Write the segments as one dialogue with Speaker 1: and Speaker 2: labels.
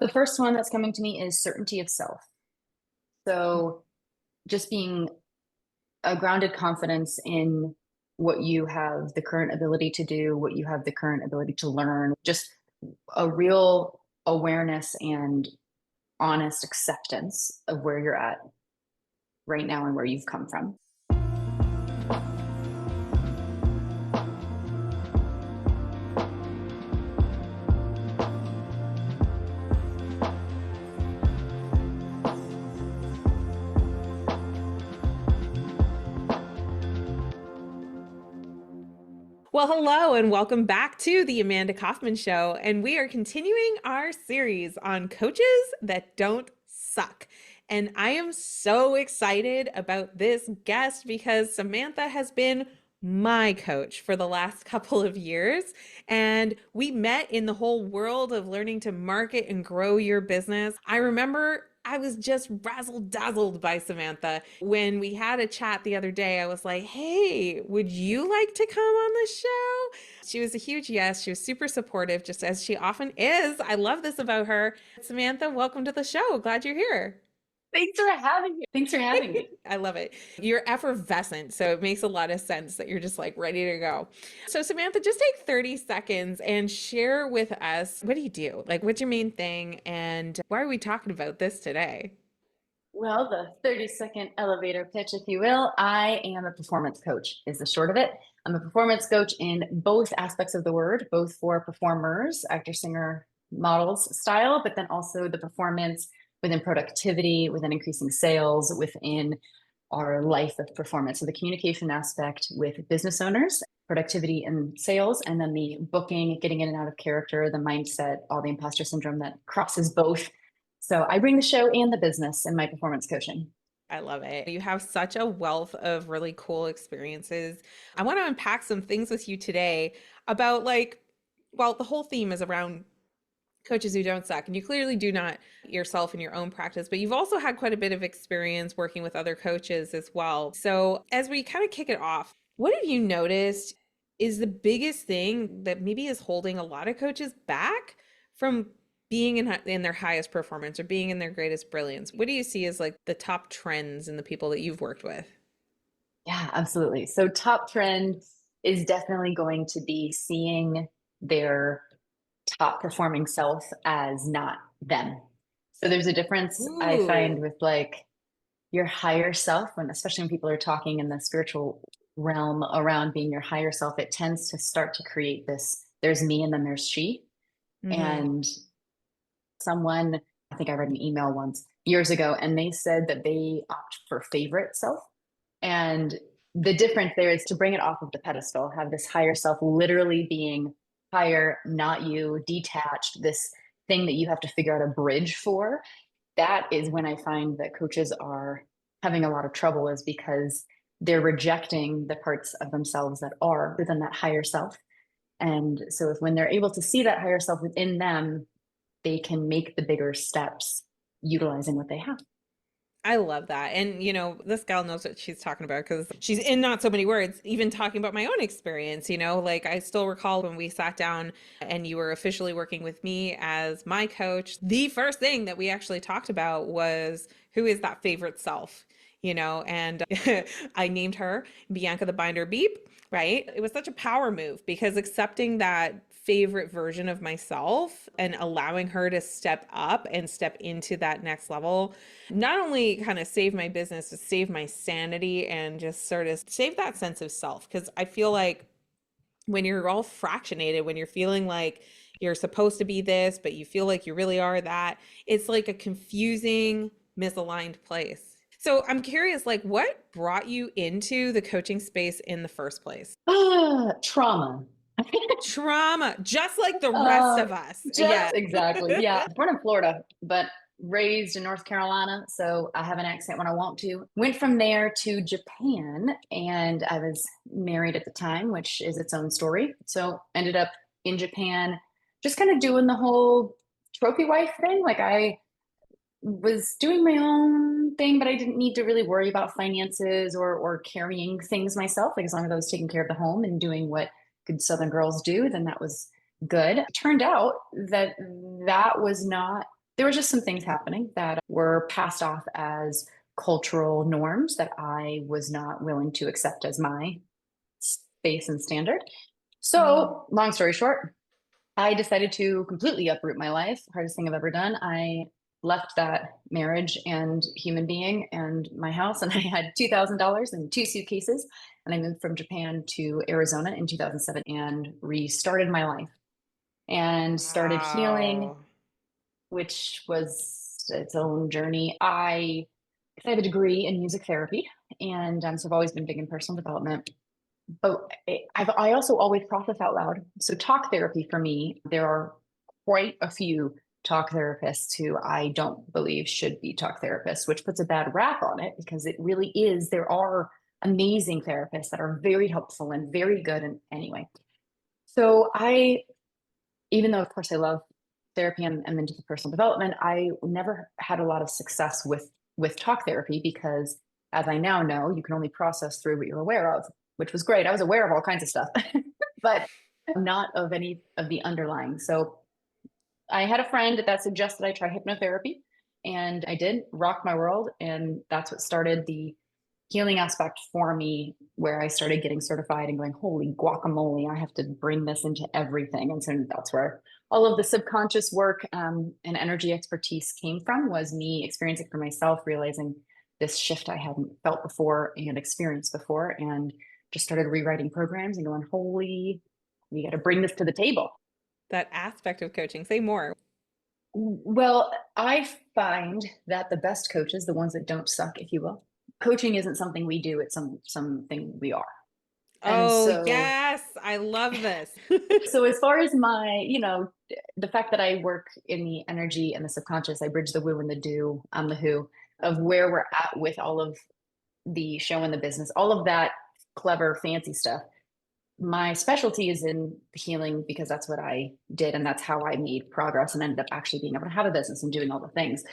Speaker 1: The first one that's coming to me is certainty of self. So just being a grounded confidence in what you have the current ability to do, what you have the current ability to learn, just a real awareness and honest acceptance of where you're at right now and where you've come from.
Speaker 2: Well, hello and welcome back to the Amanda Kaufman Show. And we are continuing our series on coaches that don't suck. And I am so excited about this guest because Samantha has been my coach for the last couple of years. And we met in the whole world of learning to market and grow your business. I remember I was just razzle dazzled by Samantha. When we had a chat the other day, I was like, hey, would you like to come on the show? She was a huge yes. She was super supportive, just as she often is. I love this about her. Samantha, welcome to the show. Glad you're here.
Speaker 1: Thanks for having me. Thanks for having me.
Speaker 2: I love it. You're effervescent, so it makes a lot of sense that you're just like ready to go. So Samantha, just take 30 seconds and share with us, what do you do? Like, what's your main thing? And why are we talking about this today?
Speaker 1: Well, the 30-second elevator pitch, if you will. I am a performance coach, is the short of it. I'm a performance coach in both aspects of the word, both for performers, actor, singer, models style, but then also the performance within productivity, within increasing sales, within our life of performance. So the communication aspect with business owners, productivity and sales, and then the booking, getting in and out of character, the mindset, all the imposter syndrome that crosses both. So I bring the show and the business in my performance coaching.
Speaker 2: I love it. You have such a wealth of really cool experiences. I want to unpack some things with you today about well, the whole theme is around coaches who don't suck. And you clearly do not yourself in your own practice, but you've also had quite a bit of experience working with other coaches as well. So as we kind of kick it off, what have you noticed is the biggest thing that maybe is holding a lot of coaches back from being in their highest performance or being in their greatest brilliance? What do you see as like the top trends in the people that you've worked with?
Speaker 1: Yeah, absolutely. So top trend is definitely going to be seeing their top performing self as not them. So there's a difference I find
Speaker 2: Ooh,
Speaker 1: with like your higher self, when especially when people are talking in the spiritual realm around being your higher self, it tends to start to create this there's me and then there's she.
Speaker 2: mm-hmm.
Speaker 1: And someone, I think I read an email once years ago, and they said that they opt for favorite self. And the difference there is to bring it off of the pedestal, have this higher self literally being higher, not you, detached, this thing that you have to figure out a bridge for. That is when I find that coaches are having a lot of trouble, is because they're rejecting the parts of themselves that are within that higher self. And so if when they're able to see that higher self within them, they can make the bigger steps utilizing what they have.
Speaker 2: I love that. And, this gal knows what she's talking about because she's in not so many words, even talking about my own experience. Like I still recall when we sat down and you were officially working with me as my coach, the first thing that we actually talked about was who is that favorite self? And I named her Bianca the Binder Beep, right? It was such a power move because accepting that favorite version of myself and allowing her to step up and step into that next level not only kind of save my business, but save my sanity and just sort of save that sense of self. Because I feel like when you're all fractionated, when you're feeling like you're supposed to be this, but you feel like you really are that, it's like a confusing, misaligned place. So I'm curious, like, what brought you into the coaching space in the first place?
Speaker 1: Trauma.
Speaker 2: Trauma, just like the rest
Speaker 1: Uh,
Speaker 2: of us. Yeah.
Speaker 1: just exactly. Yeah. Born in Florida, but raised in North Carolina. So I have an accent when I want to. Went from there to Japan, and I was married at the time, which is its own story. So ended up in Japan, just kind of doing the whole trophy wife thing. Like I was doing my own thing, but I didn't need to really worry about finances or carrying things myself. Like as long as I was taking care of the home and doing what good Southern girls do, then that was good. It turned out that that was not there were just some things happening that were passed off as cultural norms that I was not willing to accept as my space and standard.
Speaker 2: Mm.
Speaker 1: So, long story short, I decided to completely uproot my life. Hardest thing I've ever done. I left that marriage and human being and my house, and I had $2,000 in two suitcases. And I moved from Japan to Arizona in 2007 and restarted my life and started healing,
Speaker 2: Wow.
Speaker 1: which was its own journey. I have a degree in music therapy, and so I've always been big in personal development. But I also always process out loud. So talk therapy for me, there are quite a few talk therapists who I don't believe should be talk therapists, which puts a bad rap on it because it really is. There are amazing therapists that are very helpful and very good. And anyway, so even though of course I love therapy and I'm into the personal development, I never had a lot of success with talk therapy because, as I now know, you can only process through what you're aware of, which was great. I was aware of all kinds of stuff, but not of any of the underlying. So I had a friend that suggested I try hypnotherapy, and I did. Rocked my world, and that's what started the healing aspect for me, where I started getting certified and going, holy guacamole, I have to bring this into everything. And so that's where all of the subconscious work and energy expertise came from, was me experiencing for myself, realizing this shift I hadn't felt before and experienced before, and just started rewriting programs and going, holy, we got to bring this to the table.
Speaker 2: That aspect of coaching. Say more.
Speaker 1: Well, I find that the best coaches, the ones that don't suck, if you will, coaching isn't something we do, it's something we are. And
Speaker 2: Oh,
Speaker 1: so
Speaker 2: yes. I love this.
Speaker 1: so as far as my, the fact that I work in the energy and the subconscious, I bridge the woo and the do, I'm the who of where we're at with all of the show and the business, all of that clever, fancy stuff. My specialty is in healing because that's what I did and that's how I made progress and ended up actually being able to have a business and doing all the things.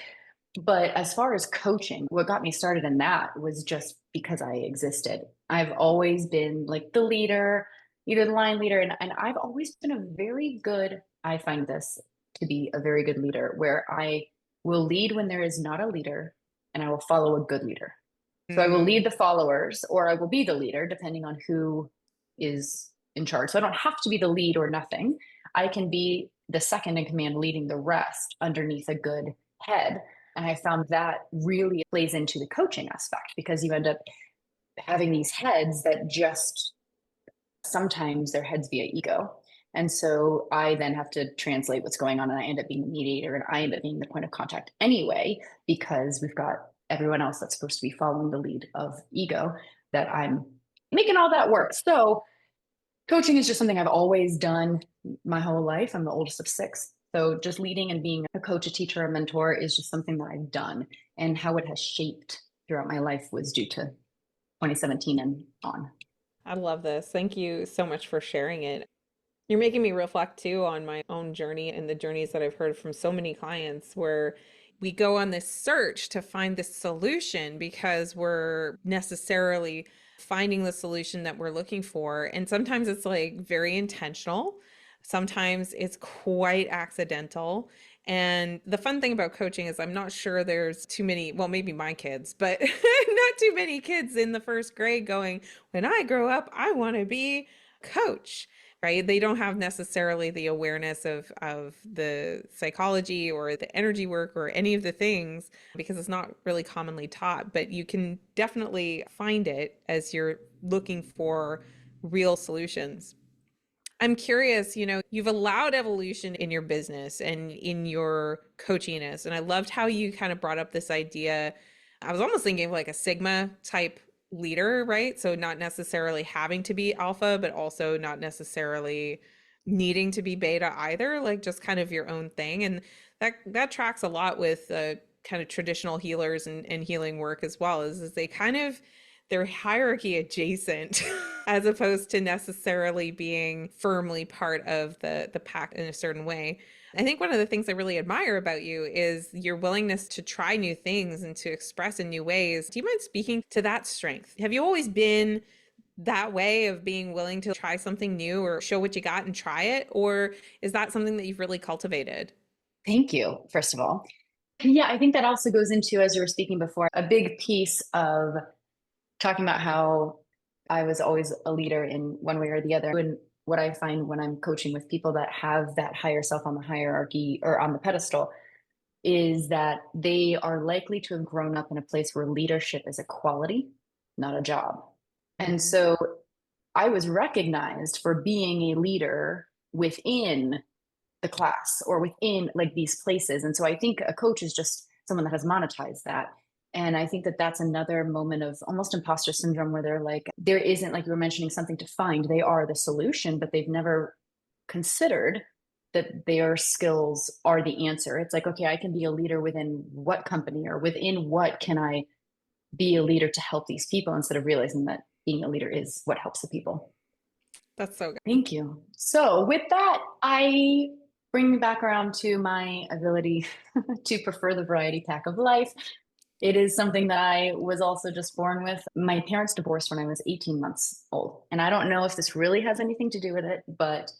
Speaker 1: But as far as coaching, what got me started in that was just because I existed. I've always been like the leader, the line leader, and I've always been a very good, I find this to be a very good leader, where I will lead when there is not a leader and I will follow a good leader. So I will lead
Speaker 2: Mm.
Speaker 1: the followers or I will be the leader depending on who is in charge. So I don't have to be the lead or nothing. I can be the second in command leading the rest underneath a good head. And I found that really plays into the coaching aspect because you end up having these heads that just sometimes they're heads via ego. And so I then have to translate what's going on and I end up being the mediator and I end up being the point of contact anyway, because we've got everyone else that's supposed to be following the lead of ego that I'm making all that work. So coaching is just something I've always done my whole life. I'm the oldest of six. So just leading and being a coach, a teacher, a mentor is just something that I've done. And how it has shaped throughout my life was due to 2017 and on.
Speaker 2: I love this. Thank you so much for sharing it. You're making me reflect too on my own journey and the journeys that I've heard from so many clients where we go on this search to find this solution because we're necessarily finding the solution that we're looking for. And sometimes it's like very intentional. Sometimes it's quite accidental. And the fun thing about coaching is I'm not sure there's too many, well, maybe my kids, but not too many kids in the first grade going, when I grow up, I want to be a coach, right? They don't have necessarily the awareness of the psychology or the energy work or any of the things because it's not really commonly taught, but you can definitely find it as you're looking for real solutions. I'm curious, you've allowed evolution in your business and in your coachiness. And I loved how you kind of brought up this idea. I was almost thinking of like a Sigma type leader, right? So not necessarily having to be alpha, but also not necessarily needing to be beta either, like just kind of your own thing. And that tracks a lot with kind of traditional healers and healing work as well, is they kind of they're hierarchy adjacent as opposed to necessarily being firmly part of the pack in a certain way. I think one of the things I really admire about you is your willingness to try new things and to express in new ways. Do you mind speaking to that strength? Have you always been that way of being willing to try something new or show what you got and try it? Or is that something that you've really cultivated?
Speaker 1: Thank you, first of all. Yeah, I think that also goes into, as you were speaking before, a big piece of talking about how I was always a leader in one way or the other. And what I find when I'm coaching with people that have that higher self on the hierarchy or on the pedestal is that they are likely to have grown up in a place where leadership is a quality, not a job. And
Speaker 2: Mhm.
Speaker 1: so I was recognized for being a leader within the class or within like these places. And so I think a coach is just someone that has monetized that. And I think that that's another moment of almost imposter syndrome where they're like, there isn't, like you were mentioning, something to find. They are the solution, but they've never considered that their skills are the answer. It's like, okay, I can be a leader within what company or within what can I be a leader to help these people instead of realizing that being a leader is what helps the people.
Speaker 2: That's so good.
Speaker 1: Thank you. So, with that, I bring me back around to my ability to prefer the variety pack of life. It is something that I was also just born with. My parents divorced when I was 18 months old. And I don't know if this really has anything to do with it, but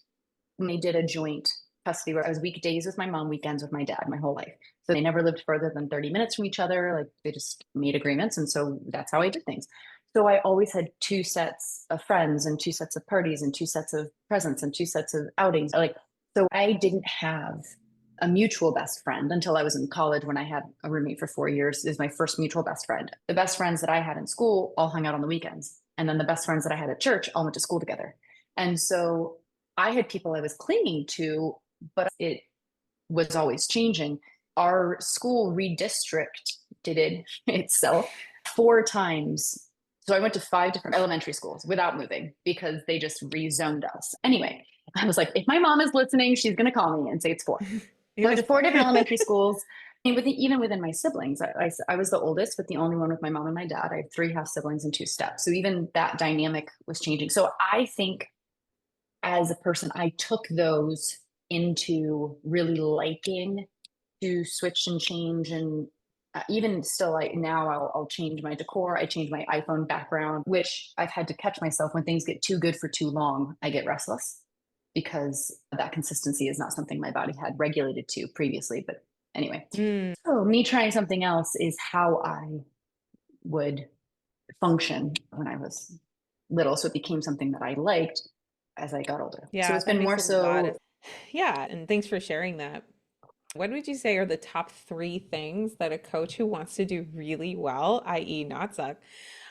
Speaker 1: they did a joint custody where I was weekdays with my mom, weekends with my dad, my whole life. So they never lived further than 30 minutes from each other. Like they just made agreements. And so that's how I did things. So I always had two sets of friends and two sets of parties and two sets of presents and two sets of outings. Like, so I didn't have a mutual best friend until I was in college when I had a roommate for 4 years. Is my first mutual best friend. The best friends that I had in school all hung out on the weekends. And then the best friends that I had at church all went to school together. And so I had people I was clinging to, but it was always changing. Our school redistricted itself 4 times. So I went to 5 different elementary schools without moving because they just rezoned us. Anyway, I was like, if my mom is listening, she's going to call me and say it's 4.
Speaker 2: It
Speaker 1: So I went
Speaker 2: was
Speaker 1: to 4 different
Speaker 2: fun.
Speaker 1: elementary schools. And even within my siblings, I was the oldest, but the only one with my mom and my dad. I have 3 half siblings and 2 steps. So even that dynamic was changing. So I think as a person, I took those into really liking to switch and change. And even still, like now, I'll change my decor. I change my iPhone background, which I've had to catch myself when things get too good for too long. I get restless because that consistency is not something my body had regulated to previously. But anyway,
Speaker 2: Mm,
Speaker 1: so me trying something else is how I would function when I was little. So it became something that I liked as I got older. So
Speaker 2: yeah,
Speaker 1: it's
Speaker 2: that
Speaker 1: been
Speaker 2: makes
Speaker 1: more
Speaker 2: a lot of
Speaker 1: so
Speaker 2: yeah, and thanks for sharing that. What would you say are the top three things that a coach who wants to do really well, i.e., not suck,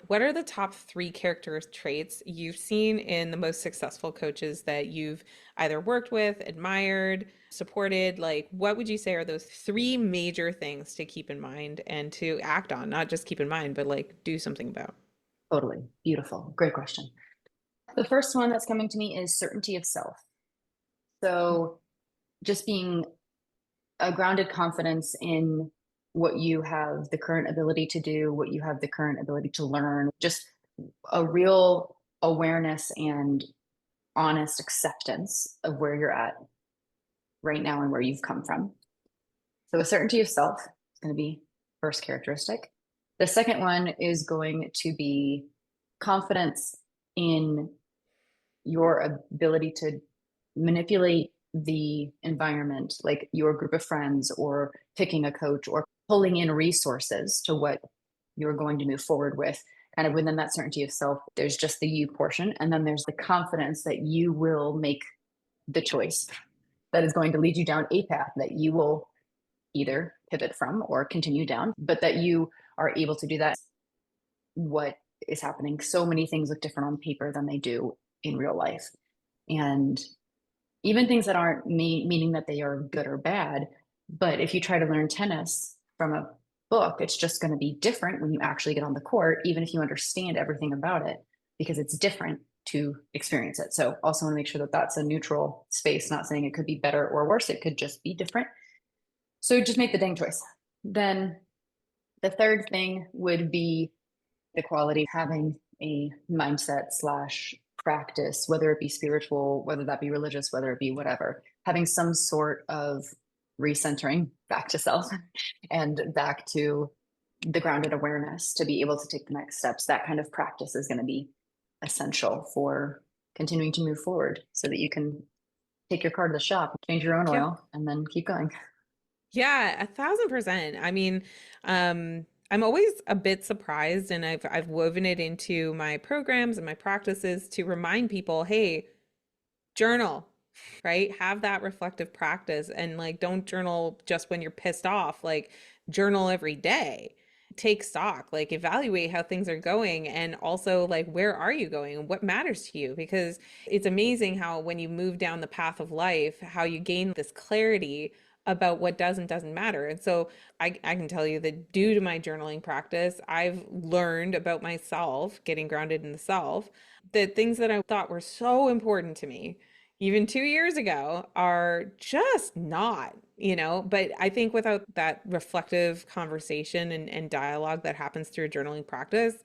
Speaker 2: what are the top three character traits you've seen in the most successful coaches that you've either worked with, admired, supported? Like, what would you say are those three major things to keep in mind and to act on? Not just keep in mind, but like do something about.
Speaker 1: totally beautiful. Great question. The first one that's coming to me is certainty of self. So just being a grounded confidence in what you have the current ability to do, what you have the current ability to learn, just a real awareness and honest acceptance of where you're at right now and where you've come from. So a certainty of self is going to be first characteristic. The second one is going to be confidence in your ability to manipulate the environment, like your group of friends, or picking a coach, or pulling in resources to what you're going to move forward with. Kind of within that certainty of self, there's just the you portion. And then there's the confidence that you will make the choice that is going to lead you down a path that you will either pivot from or continue down, but that you are able to do that. What is happening? So many things look different on paper than they do in real life. And even things that aren't meaning that they are good or bad. But if you try to learn tennis from a book, it's just going to be different when you actually get on the court, even if you understand everything about it, because it's different to experience it. So also want to make sure that that's a neutral space, not saying it could be better or worse. It could just be different. So just make the dang choice. Then the third thing would be the quality of having a mindset slash practice, whether it be spiritual, whether that be religious, whether it be whatever, having some sort of recentering back to self and back to the grounded awareness to be able to take the next steps. That kind of practice is going to be essential for continuing to move forward so that you can take your car to the shop, change your own
Speaker 2: Yep.
Speaker 1: oil, and then keep going.
Speaker 2: Yeah, 1,000%. I mean, I'm always a bit surprised, and I've woven it into my programs and my practices to remind people, hey, journal, right? Have that reflective practice, and like don't journal just when you're pissed off, like journal every day. Take stock, like evaluate how things are going, and also like where are you going and what matters to you, because it's amazing how when you move down the path of life, how you gain this clarity about what does and doesn't matter. And so I can tell you that due to my journaling practice, I've learned about myself, getting grounded in the self, that things that I thought were so important to me even 2 years ago are just not, but I think without that reflective conversation and dialogue that happens through a journaling practice,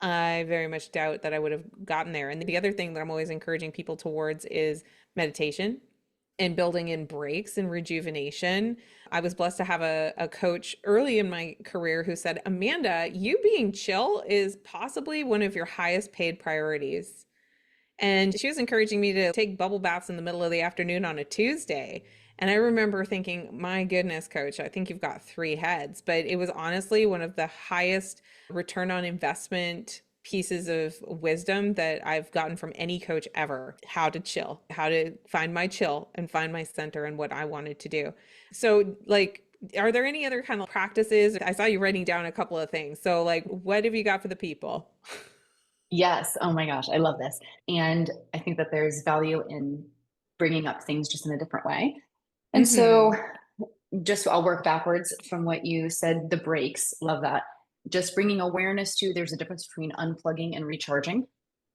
Speaker 2: I very much doubt that I would have gotten there. And the other thing that I'm always encouraging people towards is meditation and building in breaks and rejuvenation. I was blessed to have a coach early in my career who said, Amanda, you being chill is possibly one of your highest paid priorities. And she was encouraging me to take bubble baths in the middle of the afternoon on a Tuesday. And I remember thinking, my goodness, coach, I think you've got three heads. But it was honestly one of the highest return on investment pieces of wisdom that I've gotten from any coach ever. How to chill, how to find my chill and find my center and what I wanted to do. So, like, are there any other kind of practices? I saw you writing down a couple of things. So, like, what have you got for the people?
Speaker 1: Yes. Oh my gosh, I love this. And I think that there's value in bringing up things just in a different way. And so,
Speaker 2: Mm-hmm.
Speaker 1: just I'll work backwards from what you said, the breaks, love that. Just bringing awareness to there's a difference between unplugging and recharging,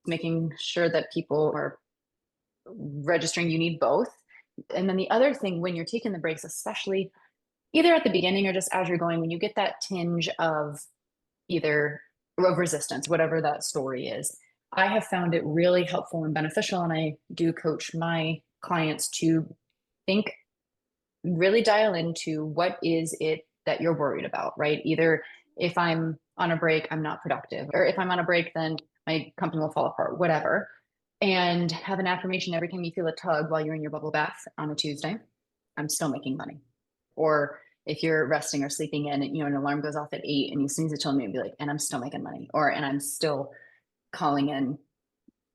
Speaker 1: making sure that people are registering you need both. And then the other thing, when you're taking the breaks, especially either at the beginning or just as you're going, when you get that tinge of either of resistance, whatever that story is, I have found it really helpful and beneficial. And I do coach my clients to think, really dial into what is it that you're worried about, right? Either if I'm on a break, I'm not productive, or if I'm on a break, then my company will fall apart, whatever. And have an affirmation every time you feel a tug while you're in your bubble bath on a Tuesday. I'm still making money. Or if you're resting or sleeping in, an alarm goes off at 8 and you snooze it till me and be like, and I'm still making money, or and I'm still calling in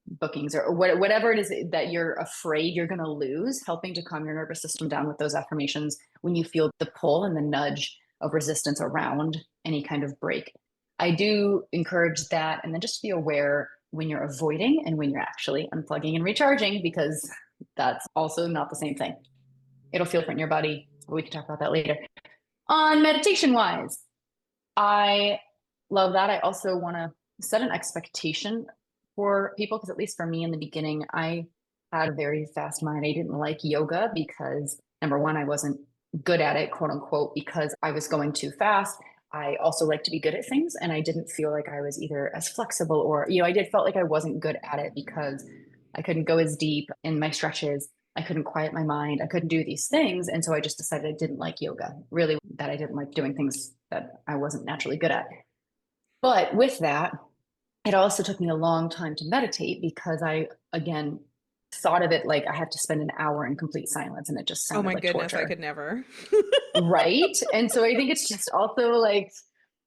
Speaker 1: bookings, or whatever it is that you're afraid you're going to lose, helping to calm your nervous system down with those affirmations when you feel the pull and the nudge of resistance around any kind of break. I do encourage that. And then just be aware when you're avoiding and when you're actually unplugging and recharging, because that's also not the same thing. It'll feel different in your body. We can talk about that later. On meditation wise, I love that. I also want to set an expectation for people, because at least for me in the beginning, I had a very fast mind. I didn't like yoga because, number one, I wasn't good at it, quote unquote, because I was going too fast. I also like to be good at things, and I didn't feel like I was either as flexible or, I did felt like I wasn't good at it because I couldn't go as deep in my stretches. I couldn't quiet my mind. I couldn't do these things. And so I just decided I didn't like yoga, really, that I didn't like doing things that I wasn't naturally good at. But with that, it also took me a long time to meditate, because I, again, thought of it like I had to spend an hour in complete silence, and it just
Speaker 2: Oh
Speaker 1: sounded
Speaker 2: my
Speaker 1: like
Speaker 2: goodness, I
Speaker 1: torture.
Speaker 2: could never.
Speaker 1: Right. And so I think it's just also like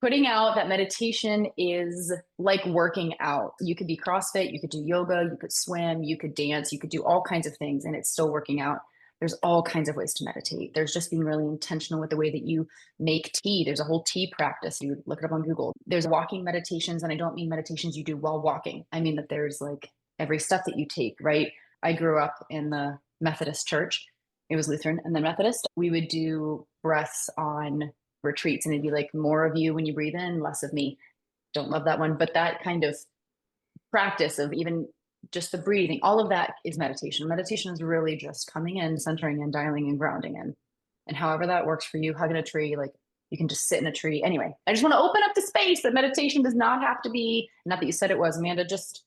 Speaker 1: putting out that meditation is like working out. You could be CrossFit, you could do yoga, you could swim, you could dance, you could do all kinds of things, and it's still working out. There's all kinds of ways to meditate. There's just being really intentional with the way that you make tea. There's a whole tea practice. You look it up on Google. There's walking meditations, and I don't mean meditations you do while walking. I mean that there's like every step that you take, right? I grew up in the Methodist church. It was Lutheran and then Methodist. We would do breaths on retreats, and it'd be like more of you when you breathe in, less of me. Don't love that one, but that kind of practice of even just the breathing, all of that is meditation. Meditation is really just coming in, centering in, dialing and grounding in. And however that works for you, hugging a tree, like you can just sit in a tree. Anyway, I just want to open up the space that meditation does not have to be, not that you said it was, Amanda, just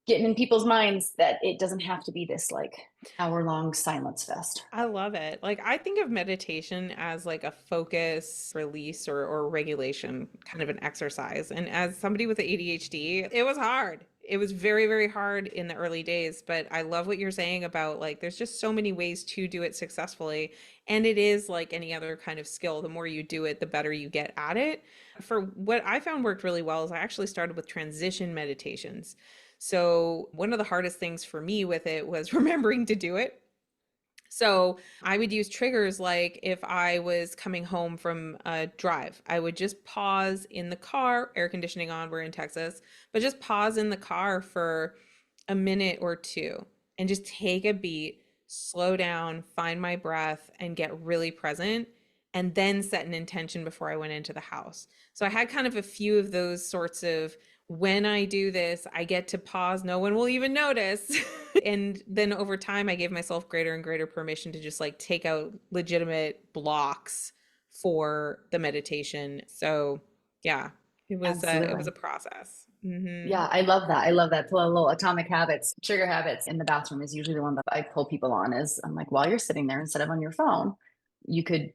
Speaker 1: getting in people's minds that it doesn't have to be this like hour-long silence fest.
Speaker 2: I love it. Like I think of meditation as like a focus, release, or regulation kind of an exercise. And as somebody with ADHD, it was hard. It was very, very hard in the early days, but I love what you're saying about like there's just so many ways to do it successfully. And it is like any other kind of skill. The more you do it, the better you get at it. For what I found worked really well is I actually started with transition meditations. So one of the hardest things for me with it was remembering to do it. So I would use triggers like if I was coming home from a drive, I would just pause in the car, air conditioning on, we're in Texas, but just pause in the car for a minute or two and just take a beat, slow down, find my breath, and get really present, and then set an intention before I went into the house. So I had kind of a few of those sorts of when I do this, I get to pause. No one will even notice. And then over time, I gave myself greater and greater permission to just like take out legitimate blocks for the meditation. So yeah, it was
Speaker 1: Absolutely.
Speaker 2: a process. Hmm.
Speaker 1: Yeah, I love that. I love that. The little atomic habits, trigger habits in the bathroom is usually the one that I pull people on is I'm like, while you're sitting there, instead of on your phone, you could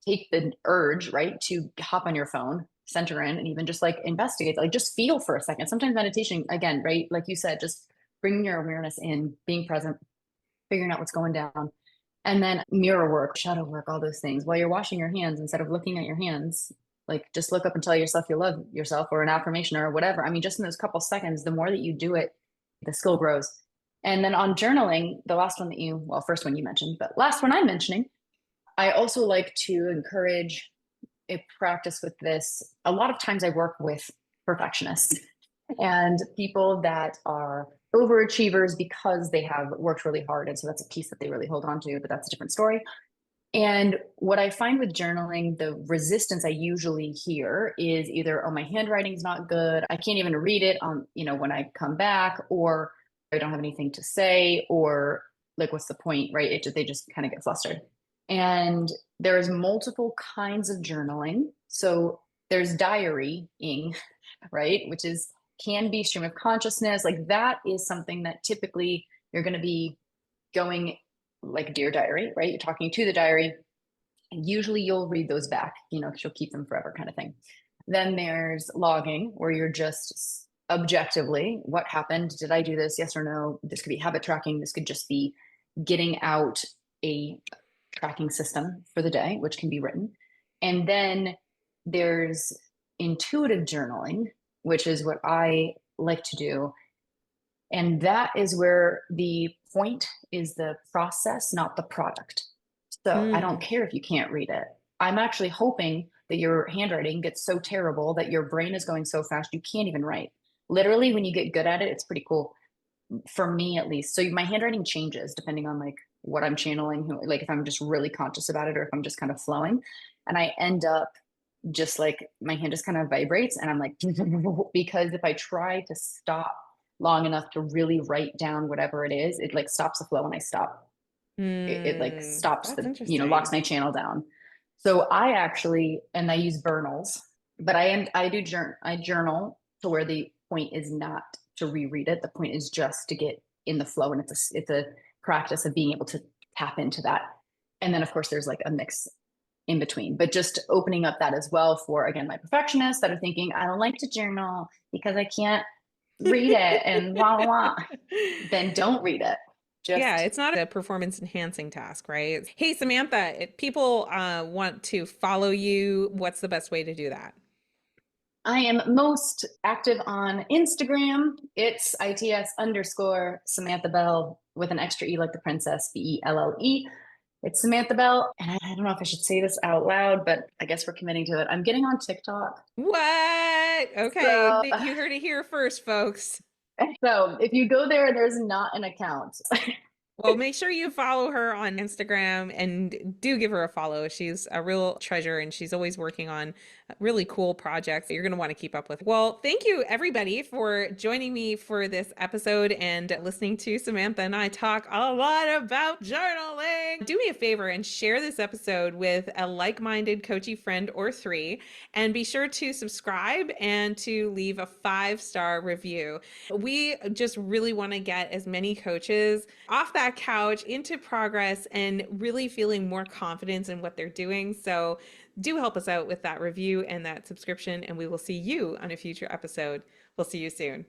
Speaker 1: take the urge, right, to hop on your phone, center in, and even just like investigate, like just feel for a second. Sometimes meditation, again, right, like you said, just bringing your awareness in, being present, figuring out what's going down, and then mirror work, shadow work, all those things. While you're washing your hands, instead of looking at your hands, like just look up and tell yourself you love yourself or an affirmation or whatever. I mean, just in those couple seconds, the more that you do it, the skill grows. And then on journaling, the last one that you, well, first one you mentioned, but last one I'm mentioning, I also like to encourage a practice with this. A lot of times I work with perfectionists and people that are overachievers because they have worked really hard. And so that's a piece that they really hold on to, but that's a different story. And what I find with journaling, the resistance I usually hear is either, oh, my handwriting's not good. I can't even read it on, when I come back, or I don't have anything to say, or like, what's the point, right? They just kind of get flustered. And there's multiple kinds of journaling. So there's diarying, right? Which is can be stream of consciousness. Like that is something that typically you're going to be going like Dear Diary, right? You're talking to the diary, and usually you'll read those back, because you'll keep them forever kind of thing. Then there's logging, where you're just objectively, what happened? Did I do this? Yes or no? This could be habit tracking. This could just be getting out a tracking system for the day, which can be written. And then there's intuitive journaling, which is what I like to do. And that is where the point is the process, not the product. So I don't
Speaker 2: Mm.
Speaker 1: care if you can't read it. I'm actually hoping that your handwriting gets so terrible that your brain is going so fast you can't even write. Literally, when you get good at it, it's pretty cool for me at least. So my handwriting changes depending on like what I'm channeling, like if I'm just really conscious about it or if I'm just kind of flowing. And I end up just like my hand just kind of vibrates and I'm like, because if I try to stop long enough to really write down whatever it is, it like stops the flow and I stop. It like
Speaker 2: Mm.
Speaker 1: stops
Speaker 2: That's
Speaker 1: the,
Speaker 2: interesting.
Speaker 1: locks my channel down. So I actually, and I use Burnals, but I journal to where the point is not to reread it. The point is just to get in the flow. And it's a practice of being able to tap into that. And then of course there's like a mix in between, but just opening up that as well for, again, my perfectionists that are thinking, I don't like to journal because I can't read it and blah, blah, blah. Then don't read it.
Speaker 2: Yeah,
Speaker 1: Just
Speaker 2: it's not a performance enhancing task, right? Hey, Samantha, if people want to follow you, what's the best way to do that?
Speaker 1: I am most active on Instagram. It's ITS _Samantha Belle with an extra E like the princess, Belle. It's Samantha Belle. And I don't know if I should say this out loud, but I guess we're committing to it. I'm getting on TikTok.
Speaker 2: What? Okay,
Speaker 1: So,
Speaker 2: you heard it here first, folks.
Speaker 1: so if you go there, there's not an account.
Speaker 2: Well, make sure you follow her on Instagram and do give her a follow. She's a real treasure and she's always working on really cool projects that you're going to want to keep up with. Well, thank you everybody for joining me for this episode and listening to Samantha and I talk a lot about journaling. Do me a favor and share this episode with a like-minded coachy friend or three, and be sure to subscribe and to leave a 5-star review. We just really want to get as many coaches off that couch into progress and really feeling more confidence in what they're doing. So do help us out with that review and that subscription, and we will see you on a future episode. We'll see you soon.